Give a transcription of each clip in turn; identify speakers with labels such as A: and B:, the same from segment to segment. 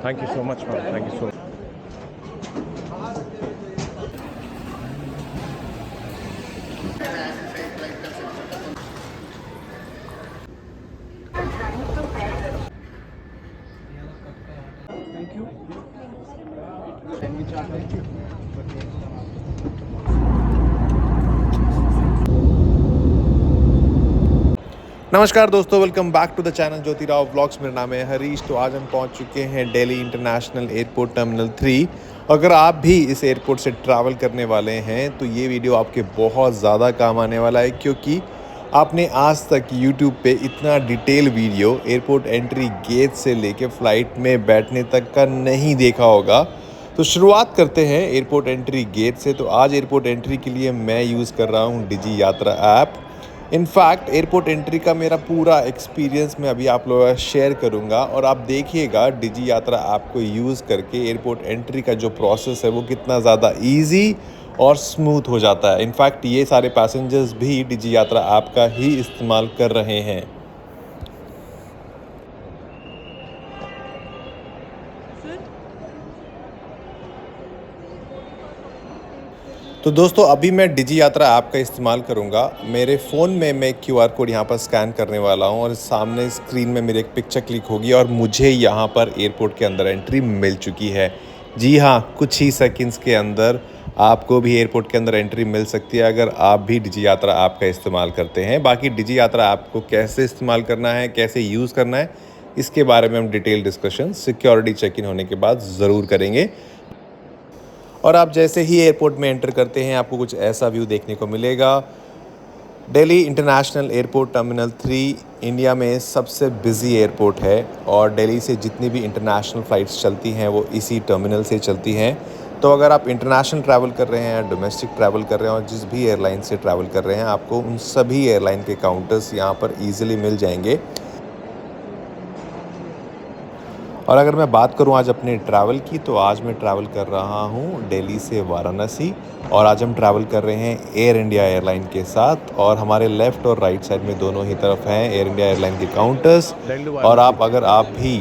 A: Thank you so much, ma'am. Thank you so much.
B: Thank you. Thank you.
C: नमस्कार दोस्तों, welcome back to the channel Jyotirao vlogs. मेरा नाम है हरीश। तो आज हम पहुंच चुके हैं दिल्ली इंटरनेशनल एयरपोर्ट टर्मिनल 3। अगर आप भी इस एयरपोर्ट से ट्रैवल करने वाले हैं तो ये वीडियो आपके बहुत ज़्यादा काम आने वाला है, क्योंकि आपने आज तक यूट्यूब पे इतना detail video airport entry gate से लेके फ़्लाइट में बैठने तक का नहीं देखा होगा। तो शुरुआत करते हैं एयरपोर्ट एंट्री गेट से। तो आज एयरपोर्ट एंट्री के लिए मैं यूज़ कर रहा हूँ डिजी यात्रा ऐप। इनफैक्ट एयरपोर्ट एंट्री का मेरा पूरा एक्सपीरियंस मैं अभी आप लोगों का शेयर करूंगा, और आप देखिएगा डिजी यात्रा ऐप को यूज़ करके एयरपोर्ट एंट्री का जो प्रोसेस है वो कितना ज़्यादा इजी और स्मूथ हो जाता है। इनफैक्ट ये सारे पैसेंजर्स भी डिजी यात्रा ऐप का ही इस्तेमाल कर रहे हैं। तो दोस्तों अभी मैं डिजी यात्रा ऐप का इस्तेमाल करूंगा। मेरे फ़ोन में मैं क्यूआर कोड यहाँ पर स्कैन करने वाला हूँ, और सामने स्क्रीन में मेरी एक पिक्चर क्लिक होगी और मुझे यहाँ पर एयरपोर्ट के अंदर एंट्री मिल चुकी है। जी हाँ, कुछ ही सेकंड्स के अंदर आपको भी एयरपोर्ट के अंदर एंट्री मिल सकती है, अगर आप भी डिजी यात्रा ऐप का इस्तेमाल करते हैं। बाकी डिजी यात्रा ऐप को कैसे इस्तेमाल करना है, कैसे यूज़ करना है, इसके बारे में हम detail discussion security check in होने के बाद ज़रूर करेंगे। और आप जैसे ही एयरपोर्ट में एंटर करते हैं आपको कुछ ऐसा व्यू देखने को मिलेगा। Delhi international airport terminal 3 India में सबसे बिजी एयरपोर्ट है, और दिल्ली से जितनी भी इंटरनेशनल फ़्लाइट्स चलती हैं वो इसी टर्मिनल से चलती हैं। तो अगर आप इंटरनेशनल ट्रैवल कर रहे हैं, डोमेस्टिक ट्रैवल कर रहे हैं, और जिस भी एयरलाइन से ट्रैवल कर रहे हैं, आपको उन सभी एयरलाइन के काउंटर्स यहाँ पर ईजिली मिल जाएंगे। और अगर मैं बात करूं आज अपने ट्रैवल की, तो आज मैं ट्रैवल कर रहा हूं दिल्ली से वाराणसी, और आज हम ट्रैवल कर रहे हैं एयर इंडिया एयरलाइन के साथ। और हमारे लेफ़्ट और राइट साइड में दोनों ही तरफ हैं एयर इंडिया एयरलाइन के काउंटर्स।
A: Delhi to
C: और
A: Varanasi.
C: अगर आप भी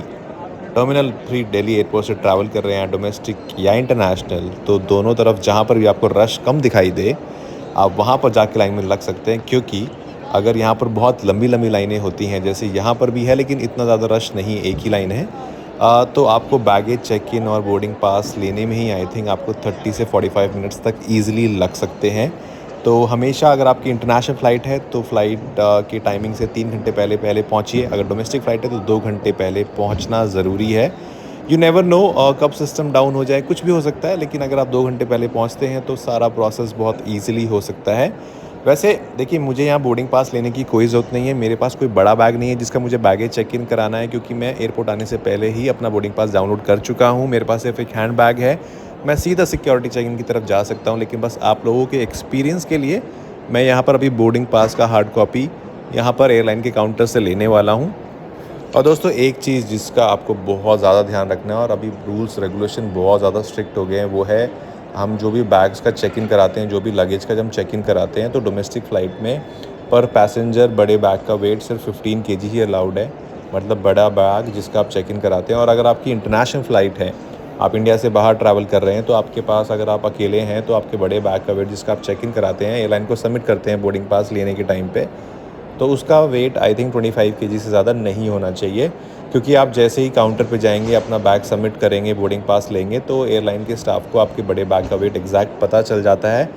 C: टर्मिनल 3 दिल्ली एयरपोर्ट से ट्रैवल कर रहे हैं, डोमेस्टिक या इंटरनेशनल, तो दोनों तरफ जहां पर भी आपको रश कम दिखाई दे, आप वहां पर जाके लाइन में लग सकते हैं। क्योंकि अगर यहाँ पर बहुत लंबी लंबी लाइनें होती हैं, जैसे यहाँ पर भी है लेकिन इतना ज़्यादा रश नहीं, एक ही लाइन है, तो आपको बैगेज चेक इन और बोर्डिंग पास लेने में ही आई थिंक आपको 30 से 45 मिनट्स तक ईजिली लग सकते हैं। तो हमेशा अगर आपकी इंटरनेशनल फ़्लाइट है तो फ़्लाइट की टाइमिंग से 3 घंटे पहले पहले पहुँचिए। अगर डोमेस्टिक फ़्लाइट है तो 2 घंटे पहले पहुँचना ज़रूरी है। यू नेवर नो कब सिस्टम डाउन हो जाए, कुछ भी हो सकता है, लेकिन अगर आप 2 घंटे पहले पहुँचते हैं तो सारा प्रोसेस बहुत ईजिली हो सकता है। वैसे देखिए, मुझे यहाँ बोर्डिंग पास लेने की कोई ज़रूरत नहीं है। मेरे पास कोई बड़ा बैग नहीं है जिसका मुझे बैगेज चेक इन कराना है, क्योंकि मैं एयरपोर्ट आने से पहले ही अपना बोर्डिंग पास डाउनलोड कर चुका हूँ। मेरे पास सिर्फ एक हैंड बैग है, मैं सीधा सिक्योरिटी चेक इन की तरफ जा सकता हूँ। लेकिन बस आप लोगों के एक्सपीरियंस के लिए मैं यहाँ पर अभी बोर्डिंग पास का हार्ड कॉपी यहाँ पर एयरलाइन के काउंटर से लेने वाला हूँ। और दोस्तों एक चीज़ जिसका आपको बहुत ज़्यादा ध्यान रखना है, और अभी रूल्स रेगुलेशन बहुत ज़्यादा स्ट्रिक्ट हो गए हैं, वो है हम जो भी बैग्स का चेक इन कराते हैं, जो भी लगेज का जब हम चेक इन कराते हैं, तो डोमेस्टिक फ़्लाइट में पर पैसेंजर बड़े बैग का वेट सिर्फ 15 केजी ही अलाउड है। मतलब बड़ा बैग जिसका आप चेक इन कराते हैं। और अगर आपकी इंटरनेशनल फ़्लाइट है, आप इंडिया से बाहर ट्रैवल कर रहे हैं, तो आपके पास अगर आप अकेले हैं तो आपके बड़े बैग का वेट जिसका आप चेक इन कराते हैं, एयरलाइन को सबमिट करते हैं बोर्डिंग पास लेने के टाइम पे, तो उसका वेट आई थिंक 25 केजी से ज़्यादा नहीं होना चाहिए। क्योंकि आप जैसे ही काउंटर पे जाएंगे, अपना बैग सबमिट करेंगे, बोर्डिंग पास लेंगे, तो एयरलाइन के स्टाफ को आपके बड़े बैग का वेट एग्जैक्ट पता चल जाता है।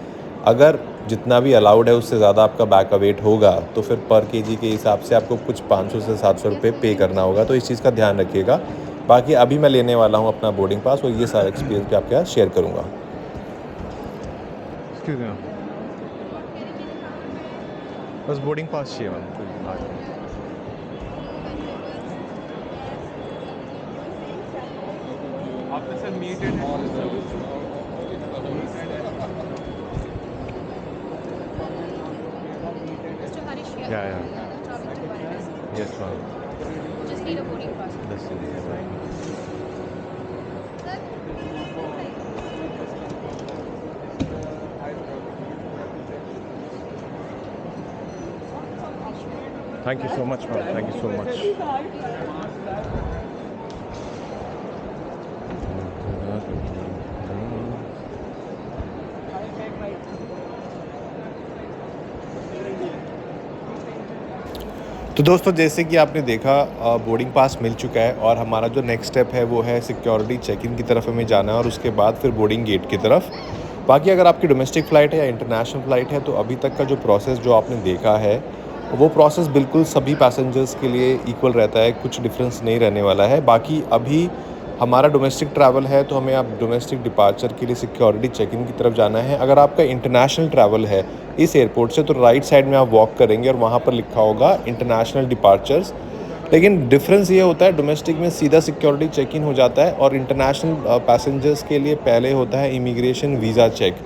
C: अगर जितना भी अलाउड है उससे ज़्यादा आपका बैग का वेट होगा, तो फिर पर केजी के हिसाब से आपको कुछ 500 से 700 रुपये पे करना होगा। तो इस चीज़ का ध्यान रखिएगा। बाकी अभी मैं लेने वाला हूँ अपना बोर्डिंग पास, और ये सारा एक्सपीरियंस भी आपके साथ शेयर करूँगा।
A: Excuse me, ma'am. बस बोर्डिंग पास चाहिए मैम, कोई बात नहीं। आपने sir meet and service
D: Mr. Harish, yeah.
A: या
D: Traveling to Varanasi.
A: Yes ma'am.
D: You just need a boarding pass.
A: दस thank you so much ma'am, thank you so much.
C: तो दोस्तों जैसे कि आपने देखा बोर्डिंग पास मिल चुका है और हमारा जो नेक्स्ट स्टेप है वो है सिक्योरिटी चेक इन की तरफ हमें जाना है और उसके बाद फिर बोर्डिंग गेट की तरफ। बाकी अगर आपकी डोमेस्टिक फ़्लाइट है या इंटरनेशनल फ़्लाइट है तो अभी तक का जो प्रोसेस जो आपने देखा है वो प्रोसेस बिल्कुल सभी पैसेंजर्स के लिए इक्वल रहता है, कुछ डिफरेंस नहीं रहने वाला है। बाकी अभी हमारा डोमेस्टिक ट्रैवल है तो हमें अब डोमेस्टिक डिपार्चर के लिए सिक्योरिटी चेक इन की तरफ जाना है। अगर आपका इंटरनेशनल ट्रैवल है इस एयरपोर्ट से तो राइट साइड में आप वॉक करेंगे और वहाँ पर लिखा होगा इंटरनेशनल डिपार्चर्स। लेकिन डिफरेंस ये होता है डोमेस्टिक में सीधा सिक्योरिटी चेक इन हो जाता है और इंटरनेशनल पैसेंजर्स के लिए पहले होता है इमिग्रेशन वीज़ा चेक।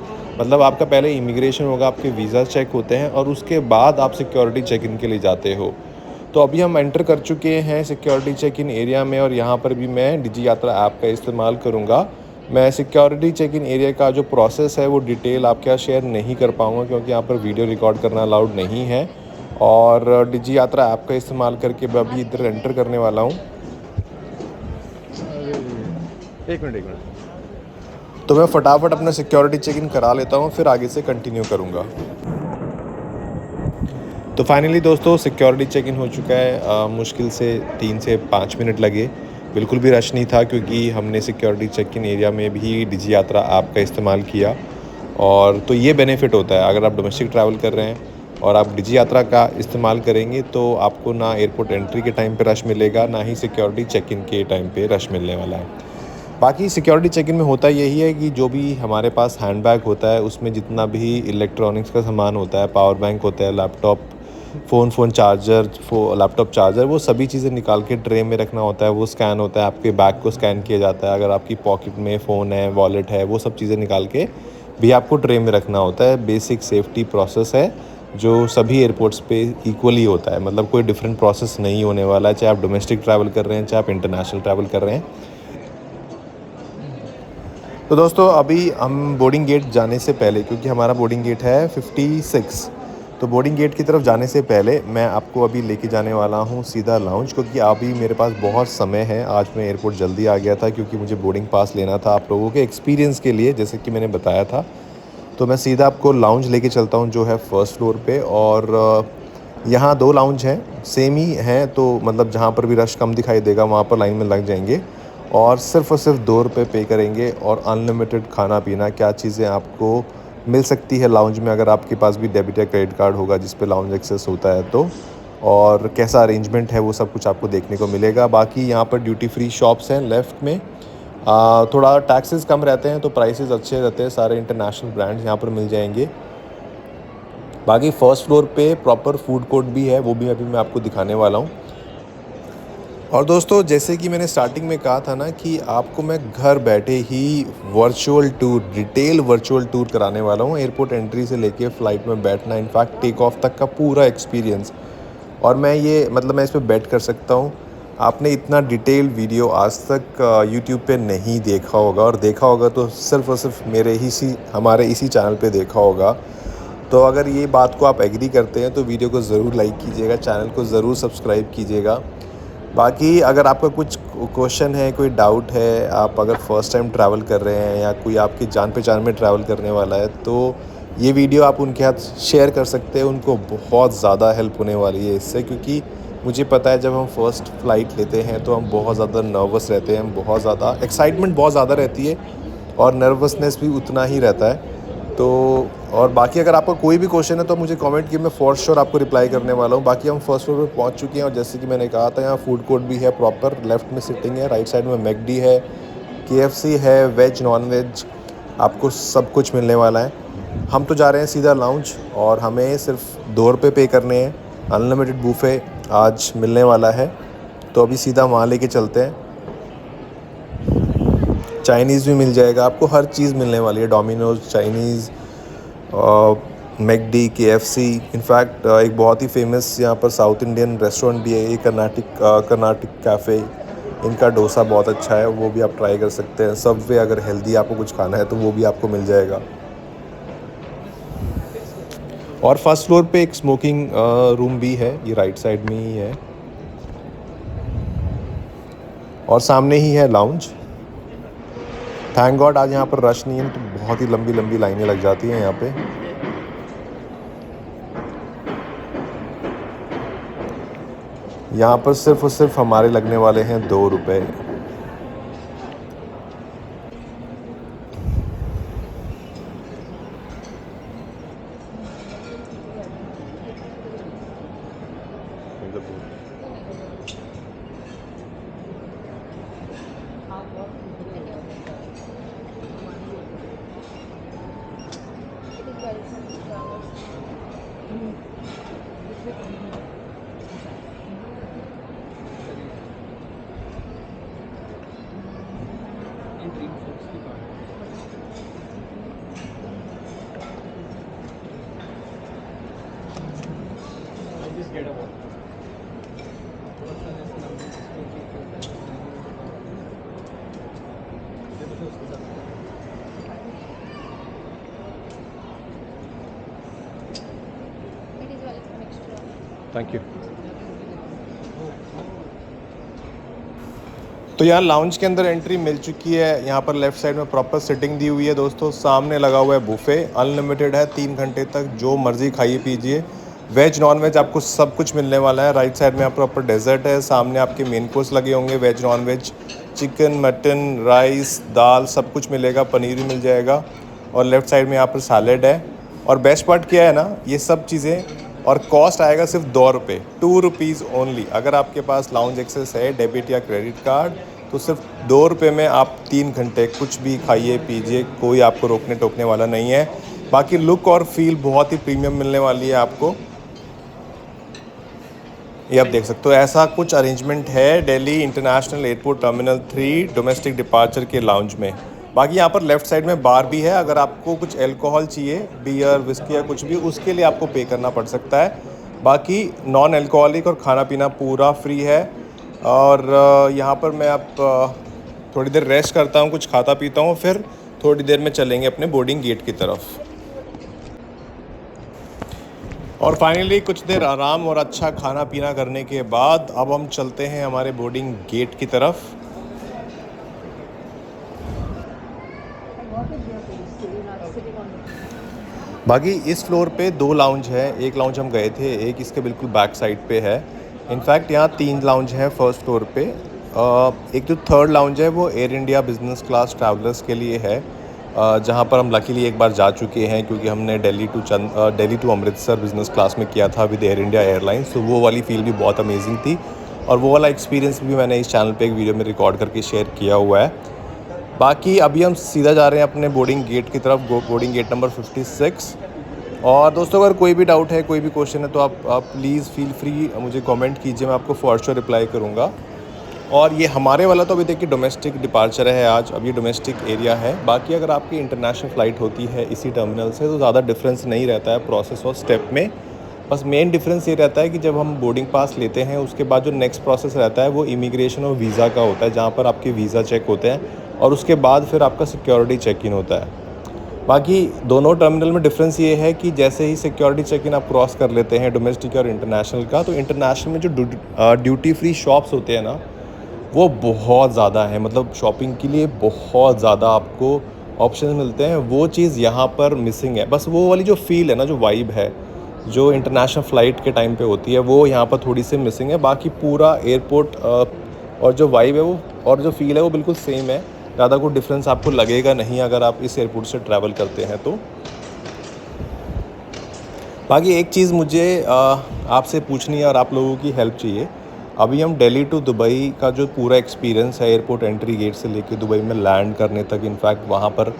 C: मतलब आपका पहले इमिग्रेशन होगा, आपके वीज़ा चेक होते हैं और उसके बाद आप सिक्योरिटी चेक इन के लिए जाते हो। तो अभी हम एंटर कर चुके हैं सिक्योरिटी चेक इन एरिया में और यहाँ पर भी मैं डिजी यात्रा ऐप का इस्तेमाल करूँगा। मैं सिक्योरिटी चेक इन एरिया का जो प्रोसेस है वो डिटेल आपके साथ शेयर नहीं कर पाऊँगा क्योंकि यहाँ पर वीडियो रिकॉर्ड करना अलाउड नहीं है। और डिजी यात्रा ऐप का इस्तेमाल करके मैं अभी इधर एंटर करने वाला हूँ। एक मिनट। तो मैं फटाफट अपना सिक्योरिटी चेक इन करा लेता हूँ, फिर आगे से कंटिन्यू करूँगा। तो फाइनली दोस्तों सिक्योरिटी चेक इन हो चुका है। मुश्किल से 3 से 5 मिनट लगे, बिल्कुल भी रश नहीं था क्योंकि हमने सिक्योरिटी चेक इन एरिया में भी डिजी यात्रा ऐप का इस्तेमाल किया। और तो ये बेनिफिट होता है अगर आप डोमेस्टिक ट्रैवल कर रहे हैं और आप डिजी यात्रा का इस्तेमाल करेंगे तो आपको ना एयरपोर्ट एंट्री के टाइम पे रश मिलेगा, ना ही सिक्योरिटी चेक इन के टाइम पे रश मिलने वाला है। बाकी सिक्योरिटी चेक इन में होता यही है कि जो भी हमारे पास हैंड बैग होता है उसमें जितना भी इलेक्ट्रॉनिक्स का सामान होता है, पावर बैंक होता है, laptop phone charger, laptop charger, वो सभी चीज़ें निकाल के ट्रे में रखना होता है। वो स्कैन होता है, आपके बैग को स्कैन किया जाता है। अगर आपकी पॉकेट में फ़ोन है, वॉलेट है, वो सब चीज़ें निकाल के भी आपको ट्रे में रखना होता है। बेसिक सेफ्टी प्रोसेस है जो सभी एयरपोर्ट्स पे इक्वली होता है, मतलब कोई डिफरेंट प्रोसेस नहीं होने वाला है, चाहे आप डोमेस्टिक ट्रैवल कर रहे हैं, चाहे आप इंटरनेशनल ट्रैवल कर रहे हैं। तो दोस्तों अभी हम बोर्डिंग गेट जाने से पहले, क्योंकि हमारा बोर्डिंग गेट है 56, तो बोर्डिंग गेट की तरफ जाने से पहले मैं आपको अभी लेके जाने वाला हूँ सीधा लाउंज, क्योंकि अभी मेरे पास बहुत समय है। आज मैं एयरपोर्ट जल्दी आ गया था क्योंकि मुझे बोर्डिंग पास लेना था आप लोगों के एक्सपीरियंस के लिए, जैसे कि मैंने बताया था। तो मैं सीधा आपको लाउंज लेके चलता हूँ जो है फर्स्ट फ्लोर पे। और यहाँ 2 लाउंज हैं, सेम ही हैं, तो मतलब जहाँ पर भी रश कम दिखाई देगा वहाँ पर लाइन में लग जाएंगे और सिर्फ़ 2 रुपये पे करेंगे और अनलिमिटेड खाना पीना क्या चीज़ें आपको मिल सकती है लाउंज में अगर आपके पास भी डेबिट या क्रेडिट कार्ड होगा जिस पे लाउंज एक्सेस होता है तो। और कैसा अरेंजमेंट है वो सब कुछ आपको देखने को मिलेगा। बाकी यहाँ पर ड्यूटी फ्री शॉप्स हैं लेफ़्ट में। थोड़ा टैक्सेस कम रहते हैं तो प्राइसेस अच्छे रहते हैं, सारे इंटरनेशनल ब्रांड्स यहाँ पर मिल जाएंगे। बाकी फ़र्स्ट फ्लोर पे प्रॉपर फूड कोर्ट भी है, वो भी अभी मैं आपको दिखाने वाला हूँ। और दोस्तों जैसे कि मैंने स्टार्टिंग में कहा था ना कि आपको मैं घर बैठे ही virtual tour, detail virtual tour कराने वाला हूँ, एयरपोर्ट एंट्री से लेके फ़्लाइट में बैठना, इनफैक्ट टेक ऑफ तक का पूरा एक्सपीरियंस। और मैं मैं इस पर बैट कर सकता हूँ आपने इतना डिटेल वीडियो आज तक यूट्यूब पे नहीं देखा होगा, और देखा होगा तो सिर्फ़ और सिर्फ हमारे इसी चैनल पे देखा होगा। तो अगर ये बात को आप एग्री करते हैं तो वीडियो को ज़रूर लाइक कीजिएगा, चैनल को ज़रूर सब्सक्राइब कीजिएगा। बाकी अगर आपका कुछ क्वेश्चन है, कोई डाउट है, आप अगर फ़र्स्ट टाइम ट्रैवल कर रहे हैं या कोई आपकी जान पहचान में ट्रैवल करने वाला है तो ये वीडियो आप उनके साथ शेयर कर सकते हैं। उनको बहुत ज़्यादा हेल्प होने वाली है इससे, क्योंकि मुझे पता है जब हम फ़र्स्ट फ़्लाइट लेते हैं तो हम बहुत ज़्यादा नर्वस रहते हैं, हम बहुत ज़्यादा एक्साइटमेंट बहुत ज़्यादा रहती है और नर्वसनेस भी उतना ही रहता है। तो और बाकी अगर आपका कोई भी क्वेश्चन है तो मुझे कमेंट कीजिए, मैं फॉर श्योर आपको रिप्लाई करने वाला हूँ। बाकी हम फर्स्ट फ्लोर पे पहुँच चुके हैं और जैसे कि मैंने कहा था यहाँ फूड कोर्ट भी है, प्रॉपर लेफ़्ट में सिटिंग है, राइट साइड में मैकडी है, KFC है, वेज नॉन वेज आपको सब कुछ मिलने वाला है। हम तो जा रहे हैं सीधा लाउंज और हमें सिर्फ 2 रुपये पे करने हैं। अनलिमिटेड बूफे आज मिलने वाला है तो अभी सीधा वहाँ लेके चलते हैं। चाइनीज़ भी मिल जाएगा आपको, हर चीज़ मिलने वाली है, Domino's, Chinese, McD, KFC। In fact एक बहुत ही फेमस यहाँ पर साउथ इंडियन रेस्टोरेंट भी है, ये कर्नाटिक कैफ़े, इनका डोसा बहुत अच्छा है, वो भी आप ट्राई कर सकते हैं। सबवे अगर हेल्दी आपको कुछ खाना है तो वो भी आपको मिल जाएगा। और फर्स्ट फ्लोर पे एक स्मोकिंग रूम भी है, ये राइट साइड में ही है और सामने ही है लाउंज। थैंक गॉड आज यहाँ पर रश नहीं है, तो बहुत ही लंबी लंबी लाइनें लग जाती हैं यहाँ पे। यहाँ पर सिर्फ और सिर्फ हमारे लगने वाले हैं 2 रुपये।
D: It is very simple.
B: Entry folks की बात है। I just get a walk. What's the next number? देखो तो उसके साथ।
D: It is very extra.
C: Thank you. तो यहाँ लाउंज के अंदर एंट्री मिल चुकी है। यहाँ पर लेफ़्ट साइड में प्रॉपर सिटिंग दी हुई है दोस्तों। सामने लगा हुआ है बुफ़े, अनलिमिटेड है, 3 घंटे तक जो मर्ज़ी खाइए पीजिए। वेज नॉन वेज आपको सब कुछ मिलने वाला है। राइट साइड में आप प्रॉपर डेजर्ट है, सामने आपके मेन कोर्स लगे होंगे, veg non veg, chicken, mutton, rice, दाल सब कुछ मिलेगा, पनीर भी मिल जाएगा। और लेफ़्ट साइड में यहाँ पर सैलेड है। और बेस्ट पार्ट क्या है ना, ये सब चीज़ें और कॉस्ट आएगा सिर्फ 2 रुपये, 2 रुपीज़ ओनली। अगर आपके पास लाउंज एक्सेस है, डेबिट या क्रेडिट कार्ड, तो सिर्फ 2 रुपये में आप 3 घंटे कुछ भी खाइए पीजिए, कोई आपको रोकने टोकने वाला नहीं है। बाकी लुक और फील बहुत ही प्रीमियम मिलने वाली है आपको। ये आप देख सकते हो, ऐसा कुछ अरेंजमेंट है Delhi international airport terminal 3 domestic departure के लाउंज में। बाकी यहाँ पर लेफ़्ट साइड में बार भी है, अगर आपको कुछ अल्कोहल चाहिए, बियर, विस्की या कुछ भी, उसके लिए आपको पे करना पड़ सकता है। बाकी नॉन अल्कोहलिक और खाना पीना पूरा फ्री है। और यहाँ पर मैं थोड़ी देर रेस्ट करता हूँ, कुछ खाता पीता हूँ, फिर थोड़ी देर में चलेंगे अपने बोर्डिंग गेट की तरफ। और फाइनली कुछ देर आराम और अच्छा खाना पीना करने के बाद अब हम चलते हैं हमारे बोर्डिंग गेट की तरफ। बाकी इस फ्लोर पे 2 लाउंज है। एक लाउंज हम गए थे, एक इसके बिल्कुल बैक साइड पे है। इनफैक्ट यहाँ 3 लाउंज हैं फर्स्ट फ्लोर पे। एक जो थर्ड लाउंज है वो air India business class travellers के लिए है, जहाँ पर हम लकीली एक बार जा चुके हैं, क्योंकि हमने Delhi to Amritsar business class में किया था विद एयर इंडिया एयरलाइंस। तो वो वाली फील भी बहुत अमेजिंग थी, और वो वाला एक्सपीरियंस भी मैंने इस चैनल पे एक वीडियो में रिकॉर्ड करके शेयर किया हुआ है। बाकी अभी हम सीधा जा रहे हैं अपने बोर्डिंग गेट की तरफ, बोर्डिंग गेट नंबर 56। और दोस्तों अगर कोई भी डाउट है, कोई भी क्वेश्चन है, तो आप प्लीज़ फील फ्री मुझे कमेंट कीजिए, मैं आपको फॉर श्योर रिप्लाई करूँगा। और ये हमारे वाला तो अभी देखिए डोमेस्टिक डिपार्चर है आज, अब ये डोमेस्टिक एरिया है। बाकी अगर आपकी इंटरनेशनल फ़्लाइट होती है इसी टर्मिनल से, तो ज़्यादा डिफरेंस नहीं रहता है प्रोसेस और स्टेप में। बस मेन डिफरेंस ये रहता है कि जब हम बोर्डिंग पास लेते हैं, उसके बाद जो नेक्स्ट प्रोसेस रहता है वो इमिग्रेशन और वीज़ा का होता है, जहाँ पर आपके वीज़ा चेक होते हैं, और उसके बाद फिर आपका सिक्योरिटी चेक इन होता है। बाकी दोनों टर्मिनल में डिफरेंस ये है कि जैसे ही सिक्योरिटी चेक इन आप क्रॉस कर लेते हैं डोमेस्टिक और इंटरनेशनल का, तो इंटरनेशनल में जो ड्यूटी फ्री शॉप्स होते हैं ना, वो बहुत ज़्यादा है। मतलब शॉपिंग के लिए बहुत ज़्यादा आपको ऑप्शन मिलते हैं। वो चीज़ यहाँ पर मिसिंग है। बस वो वाली जो फील है ना, जो वाइब है, जो इंटरनेशनल फ़्लाइट के टाइम पे होती है, वो यहाँ पर थोड़ी सी मिसिंग है। बाकी पूरा एयरपोर्ट और जो वाइब है वो और जो फील है वो बिल्कुल सेम है। ज़्यादा कोई डिफरेंस आपको लगेगा नहीं अगर आप इस एयरपोर्ट से ट्रैवल करते हैं तो। बाकी एक चीज़ मुझे आपसे पूछनी है और आप लोगों की हेल्प चाहिए। अभी हम दिल्ली टू दुबई का जो पूरा एक्सपीरियंस है, एयरपोर्ट एंट्री गेट से लेके दुबई में लैंड करने तक, इनफैक्ट वहाँ पर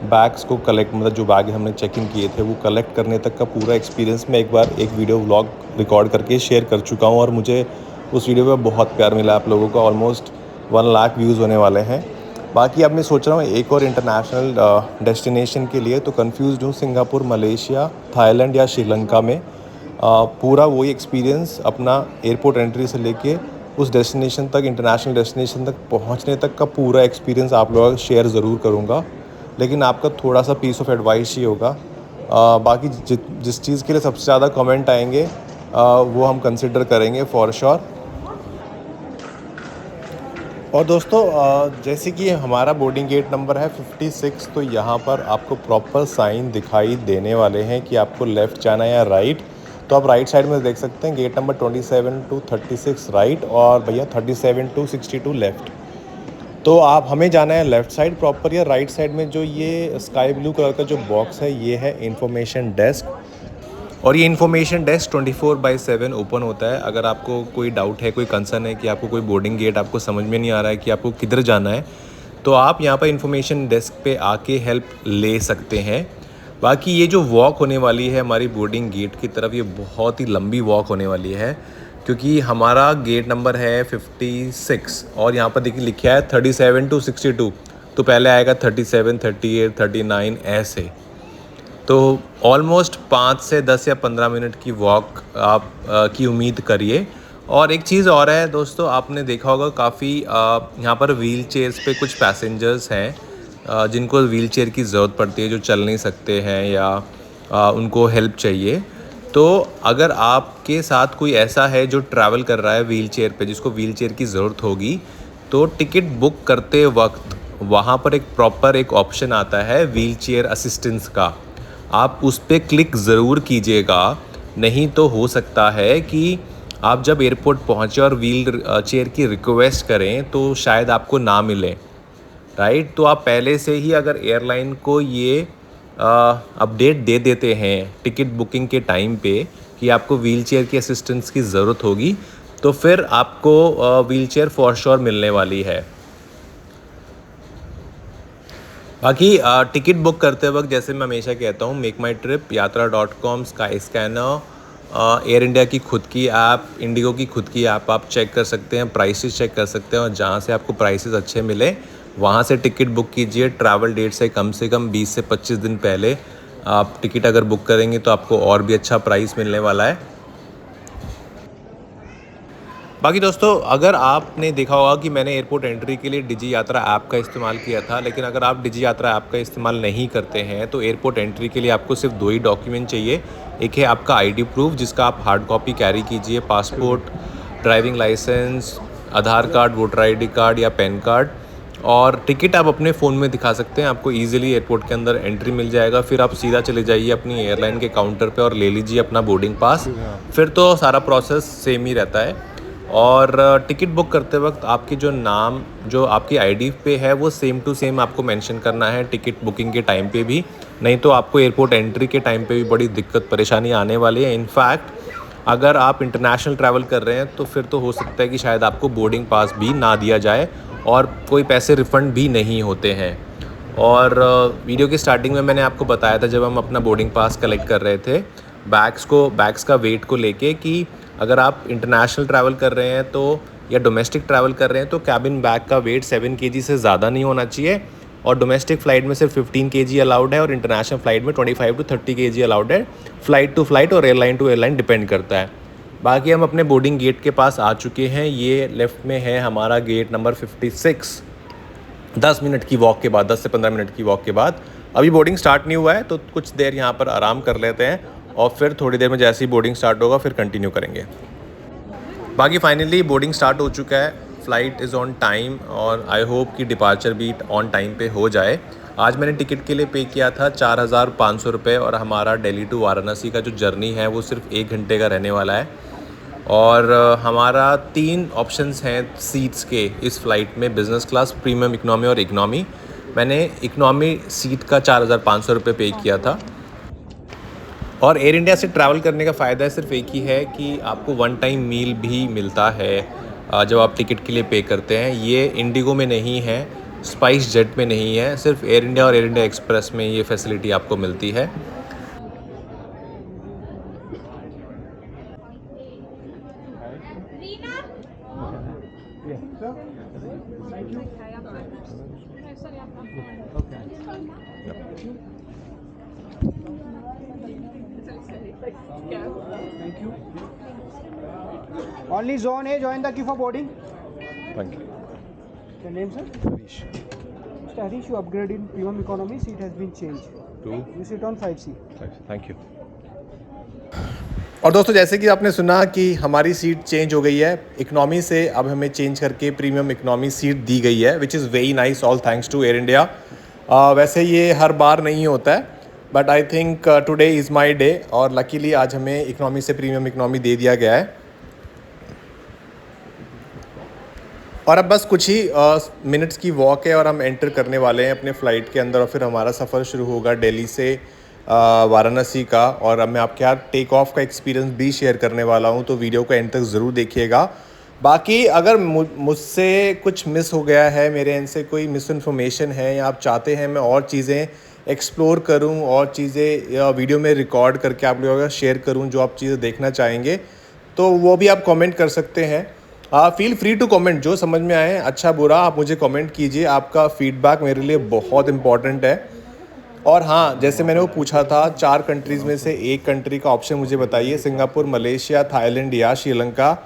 C: बैग्स को कलेक्ट, मतलब जो बैग हमने चेक इन किए थे वो कलेक्ट करने तक का पूरा एक्सपीरियंस मैं एक बार एक वीडियो व्लॉग रिकॉर्ड करके शेयर कर चुका हूँ, और मुझे उस वीडियो पर बहुत प्यार मिला आप लोगों का। ऑलमोस्ट 1 लाख व्यूज़ होने वाले हैं। बाकी अब मैं सोच रहा हूँ एक और इंटरनेशनल डेस्टिनेशन के लिए, तो कंफ्यूज हूँ, सिंगापुर, मलेशिया, थाईलैंड या श्रीलंका में पूरा वही एक्सपीरियंस अपना एयरपोर्ट एंट्री से लेके उस डेस्टिनेशन तक, इंटरनेशनल डेस्टिनेशन तक पहुंचने तक का पूरा एक्सपीरियंस आप लोगों का शेयर ज़रूर करूंगा। लेकिन आपका थोड़ा सा पीस ऑफ एडवाइस ही होगा। बाकी जिस चीज़ के लिए सबसे ज़्यादा कमेंट आएंगे वो हम कंसिडर करेंगे फॉर श्योर। और दोस्तों जैसे कि हमारा बोर्डिंग गेट नंबर है 56, तो यहाँ पर आपको प्रॉपर साइन दिखाई देने वाले हैं कि आपको लेफ़्ट जाना है या राइट। तो आप राइट साइड में देख सकते हैं गेट नंबर 27 to 36 राइट और भैया 37 to 62 लेफ़्ट। तो आप हमें जाना है लेफ़्ट साइड प्रॉपर या राइट साइड में जो ये स्काई ब्लू कलर का जो बॉक्स है ये है इन्फॉर्मेशन डेस्क। और ये इन्फॉर्मेशन डेस्क 24/7 ओपन होता है। अगर आपको कोई डाउट है, कोई कंसर्न है कि आपको कोई बोर्डिंग गेट आपको समझ में नहीं आ रहा है कि आपको किधर जाना है, तो आप यहाँ पर इन्फॉर्मेशन डेस्क पे आके हेल्प ले सकते हैं। बाकी ये जो वॉक होने वाली है हमारी बोर्डिंग गेट की तरफ, ये बहुत ही लंबी वॉक होने वाली है क्योंकि हमारा गेट नंबर है 56 और यहाँ पर देखिए लिखा है 37 to 62। तो पहले आएगा 37, 38, 39 ऐसे। तो ऑलमोस्ट 5 से 10 या 15 मिनट की वॉक आप की उम्मीद करिए। और एक चीज़ और है दोस्तों, आपने देखा होगा काफ़ी यहाँ पर व्हील चेयर्स पे कुछ पैसेंजर्स हैं जिनको व्हील चेयर की ज़रूरत पड़ती है, जो चल नहीं सकते हैं या उनको हेल्प चाहिए। तो अगर आपके साथ कोई ऐसा है जो ट्रैवल कर रहा है व्हील चेयर पे, जिसको व्हील चेयर की ज़रूरत होगी, तो टिकट बुक करते वक्त वहाँ पर एक प्रॉपर एक ऑप्शन आता है व्हील चेयर असिस्टेंस का। आप उस पर क्लिक ज़रूर कीजिएगा, नहीं तो हो सकता है कि आप जब एयरपोर्ट पहुँचे और व्हील चेयर की रिक्वेस्ट करें तो शायद आपको ना मिले, राइट। तो आप पहले से ही अगर एयरलाइन को ये अपडेट दे देते हैं टिकट बुकिंग के टाइम पे कि आपको व्हील चेयर की असिस्टेंस की ज़रूरत होगी, तो फिर आपको व्हील चेयर फॉर श्योर मिलने वाली है। बाकी टिकट बुक करते वक्त जैसे मैं हमेशा कहता हूँ, मेक माई ट्रिप, यात्रा.com, स्काई स्कैनर, एयर इंडिया की खुद की ऐप, इंडिगो की खुद की ऐप आप चेक कर सकते हैं, प्राइसेस चेक कर सकते हैं और जहाँ से आपको प्राइसेस अच्छे मिले वहाँ से टिकट बुक कीजिए। ट्रैवल डेट से कम 20 से 25 दिन पहले आप टिकट अगर बुक करेंगे तो आपको और भी अच्छा प्राइस मिलने वाला है। बाकी दोस्तों, अगर आपने देखा होगा कि मैंने एयरपोर्ट एंट्री के लिए डिजी यात्रा ऐप का इस्तेमाल किया था, लेकिन अगर आप डिजी यात्रा ऐप का इस्तेमाल नहीं करते हैं तो एयरपोर्ट एंट्री के लिए आपको सिर्फ 2 ही डॉक्यूमेंट चाहिए। एक है आपका आईडी प्रूफ, जिसका आप हार्ड कॉपी कैरी कीजिए, पासपोर्ट, ड्राइविंग लाइसेंस, आधार कार्ड, वोटर आईडी कार्ड या पैन कार्ड। और टिकट आप अपने फ़ोन में दिखा सकते हैं, आपको ईजिली एयरपोर्ट के अंदर एंट्री मिल जाएगा। फिर आप सीधा चले जाइए अपनी एयरलाइन के काउंटर पे और ले लीजिए अपना बोर्डिंग पास। फिर तो सारा प्रोसेस सेम ही रहता है। और टिकट बुक करते वक्त आपकी जो नाम जो आपकी आईडी पे है वो सेम टू सेम आपको मेंशन करना है टिकट बुकिंग के टाइम पे भी, नहीं तो आपको एयरपोर्ट एंट्री के टाइम पे भी बड़ी दिक्कत परेशानी आने वाली है। इनफैक्ट अगर आप इंटरनेशनल ट्रैवल कर रहे हैं तो फिर तो हो सकता है कि शायद आपको बोर्डिंग पास भी ना दिया जाए और कोई पैसे रिफ़ंड भी नहीं होते हैं। और वीडियो की स्टार्टिंग में मैंने आपको बताया था जब हम अपना बोर्डिंग पास कलेक्ट कर रहे थे बैग्स का वेट को लेके, कि अगर आप इंटरनेशनल ट्रैवल कर रहे हैं तो या डोमेस्टिक ट्रैवल कर रहे हैं तो कैबिन बैग का वेट 7 kg से ज़्यादा नहीं होना चाहिए। और डोमेस्टिक फ़्लाइट में सिर्फ 15 kg अलाउड है और इंटरनेशनल फ़्लाइट में 25 to 30 kg अलाउड है। फ़्लाइट टू फ़्लाइट और एयरलाइन टू एयरलाइन डिपेंड करता है। बाकी हम अपने बोर्डिंग गेट के पास आ चुके हैं। ये लेफ़्ट में है हमारा गेट नंबर 56। 10 मिनट की वॉक के बाद, 10 से 15 मिनट की वॉक के बाद, अभी बोर्डिंग स्टार्ट नहीं हुआ है तो कुछ देर यहाँ पर आराम कर लेते हैं और फिर थोड़ी देर में जैसे ही बोर्डिंग स्टार्ट होगा फिर कंटिन्यू करेंगे। बाकी फाइनली बोर्डिंग स्टार्ट हो चुका है, फ़्लाइट इज़ ऑन टाइम और आई होप कि डिपार्चर भी ऑन टाइम पे हो जाए। आज मैंने टिकट के लिए पे किया था 4,500 रुपये और हमारा दिल्ली टू वाराणसी का जो जर्नी है वो सिर्फ 1 घंटे का रहने वाला है। और हमारा 3 ऑप्शंस हैं सीट्स के इस फ़्लाइट में, बिज़नेस क्लास, प्रीमियम इकनॉमी और इकनॉमी। मैंने इकनॉमी सीट का 4,500 रुपये पे किया था। और एयर इंडिया से ट्रैवल करने का फ़ायदा सिर्फ एक ही है कि आपको 1 टाइम मील भी मिलता है जब आप टिकट के लिए पे करते हैं। ये इंडिगो में नहीं है, स्पाइस जेट में नहीं है, सिर्फ एयर इंडिया और एयर इंडिया एक्सप्रेस में ये फैसिलिटी आपको मिलती है।
B: Thank you. Only zone A, join the queue for boarding.
C: Thank you.
B: Your name, sir? Mr. Harish, you upgraded in premium economy. Seat has been changed. You sit on 5C.
C: Thank you. और दोस्तों, जैसे कि आपने सुना कि हमारी seat change हो गई है, इकनॉमी से अब हमें चेंज करके प्रीमियम इकनॉमी सीट दी गई है, which is very nice, all thanks to Air India. वैसे ये हर बार नहीं होता है, but I think today is my day, और लकीली आज हमें इकनॉमी से प्रीमियम इकनॉमी दे दिया गया है। और अब बस कुछ ही मिनट्स की वॉक है और हम एंटर करने वाले हैं अपने फ़्लाइट के अंदर, और फिर हमारा सफ़र शुरू होगा दिल्ली से वाराणसी का। और अब मैं आपके यहाँ टेक ऑफ का एक्सपीरियंस भी शेयर करने वाला हूँ, तो वीडियो को एंड तक ज़रूर देखिएगा। बाकी अगर मुझसे कुछ मिस हो गया है, मेरे एंड से कोई मिस इन्फॉर्मेशन है, या आप चाहते हैं मैं और चीज़ें एक्सप्लोर करूं और चीज़ें वीडियो में रिकॉर्ड करके आप लोगों का शेयर करूं, जो आप चीज़ें देखना चाहेंगे, तो वो भी आप कमेंट कर सकते हैं। फील फ्री टू कमेंट, जो समझ में आए, अच्छा बुरा आप मुझे कमेंट कीजिए। आपका फीडबैक मेरे लिए बहुत इंपॉर्टेंट है। और हाँ, जैसे मैंने वो पूछा था 4 कंट्रीज़ में से एक कंट्री का ऑप्शन मुझे बताइए, सिंगापुर, मलेशिया, थाईलैंड या श्रीलंका।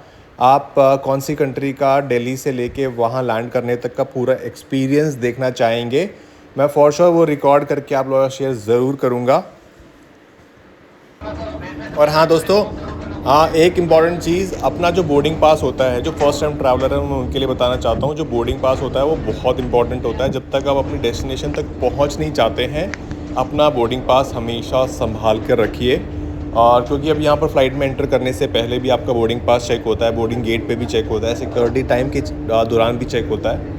C: आप कौन सी कंट्री का दिल्ली से लेके वहाँ लैंड करने तक का पूरा एक्सपीरियंस देखना चाहेंगे? मैं फॉर श्योर वो रिकॉर्ड करके आप लोगों का शेयर ज़रूर करूँगा। और हाँ दोस्तों, एक इम्पॉर्टेंट चीज़, अपना जो बोर्डिंग पास होता है, जो फर्स्ट टाइम ट्रैवलर है मैं उनके लिए बताना चाहता हूँ, जो बोर्डिंग पास होता है वो बहुत इंपॉर्टेंट होता है। जब तक आप अपनी डेस्टिनेशन तक पहुँच नहीं चाहते हैं, अपना बोर्डिंग पास हमेशा संभाल कर रखिए। और क्योंकि अब यहाँ पर फ़्लाइट में एंटर करने से पहले भी आपका बोर्डिंग पास चेक होता है, बोर्डिंग गेट पे भी चेक होता है, सिक्योरिटी टाइम के दौरान भी चेक होता है।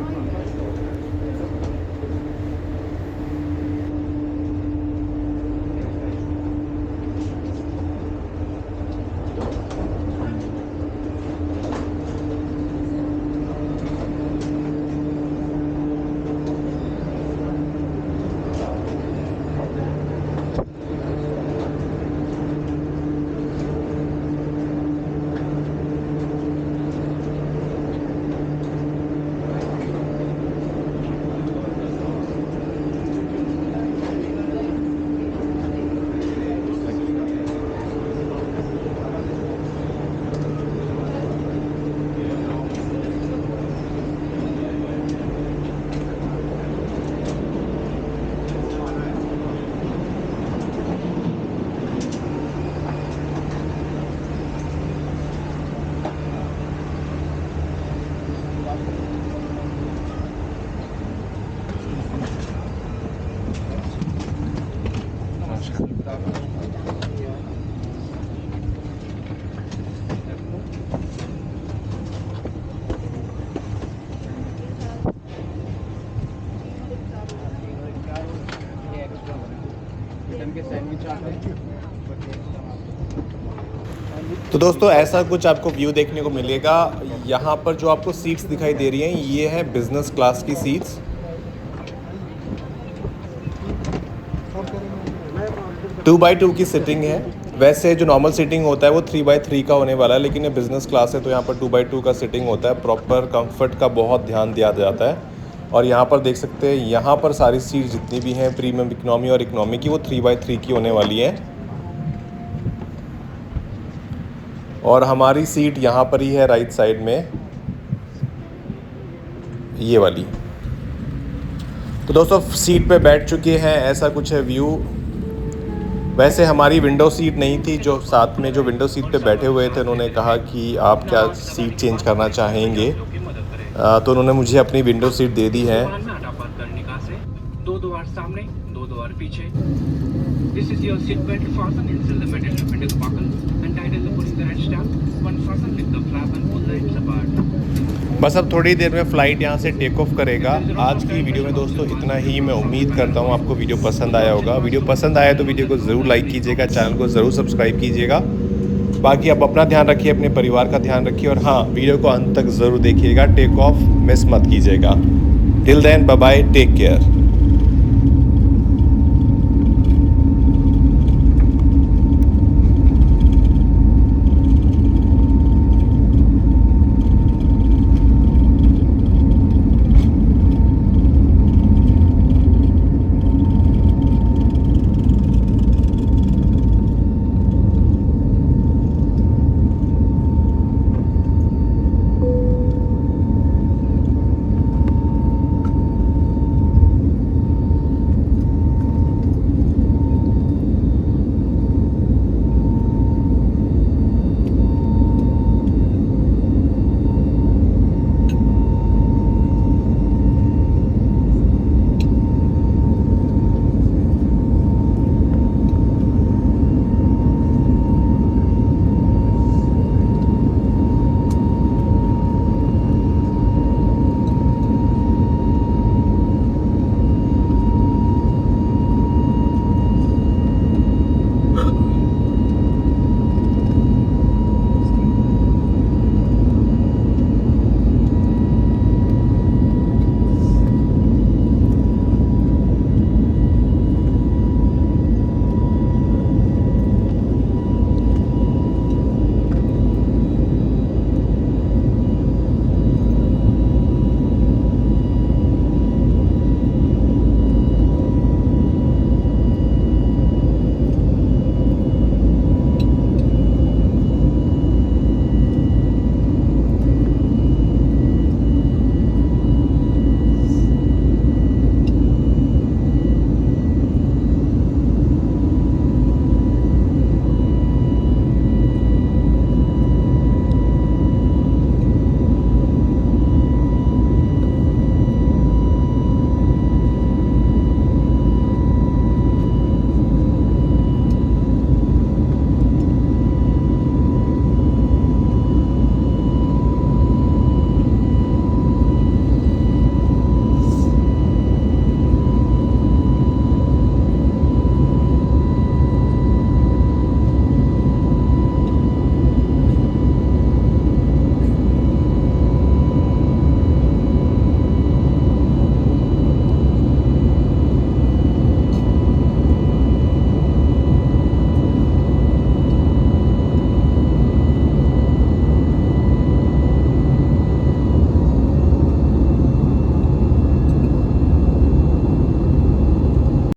C: तो दोस्तों ऐसा कुछ आपको व्यू देखने को मिलेगा। यहाँ पर जो आपको सीट्स दिखाई दे रही हैं, ये है बिज़नेस क्लास की सीट्स। टू बाई टू की सीटिंग है। वैसे जो नॉर्मल सीटिंग होता है वो 3x3 का होने वाला है, लेकिन ये बिज़नेस क्लास है तो यहाँ पर 2x2 का सीटिंग होता है। प्रॉपर कंफर्ट का बहुत ध्यान दिया जाता है। और यहाँ पर देख सकते हैं, यहाँ पर सारी सीट जितनी भी हैं प्रीमियम इकनॉमी और इकनॉमी की, वो 3x3 की होने वाली हैं। और हमारी सीट यहाँ पर ही है राइट साइड में, ये वाली। तो दोस्तों सीट पे बैठ चुके हैं, ऐसा कुछ है व्यू। वैसे हमारी विंडो सीट नहीं थी, जो साथ में जो विंडो सीट पे बैठे हुए थे उन्होंने कहा कि आप क्या सीट चेंज करना चाहेंगे, तो उन्होंने मुझे अपनी विंडो सीट दे दी है।
E: दो द्वार सामने, दो द्वार पीछे। This is your seat belt. Fasten inside the metal appendix buckle and tighten the pulley latch strap. One fasten with the flap and pull the ends apart.
C: बस अब थोड़ी देर में फ़्लाइट यहाँ से टेक ऑफ करेगा। आज की वीडियो में दोस्तों इतना ही। मैं उम्मीद करता हूँ आपको वीडियो पसंद आया होगा। वीडियो पसंद आया तो वीडियो को ज़रूर लाइक कीजिएगा, चैनल को ज़रूर सब्सक्राइब कीजिएगा। बाकी आप अपना ध्यान रखिए, अपने परिवार का ध्यान रखिए, और हाँ, वीडियो को अंत तक ज़रूर देखिएगा। टेक ऑफ मिस मत कीजिएगा। Till then, bye bye, take care.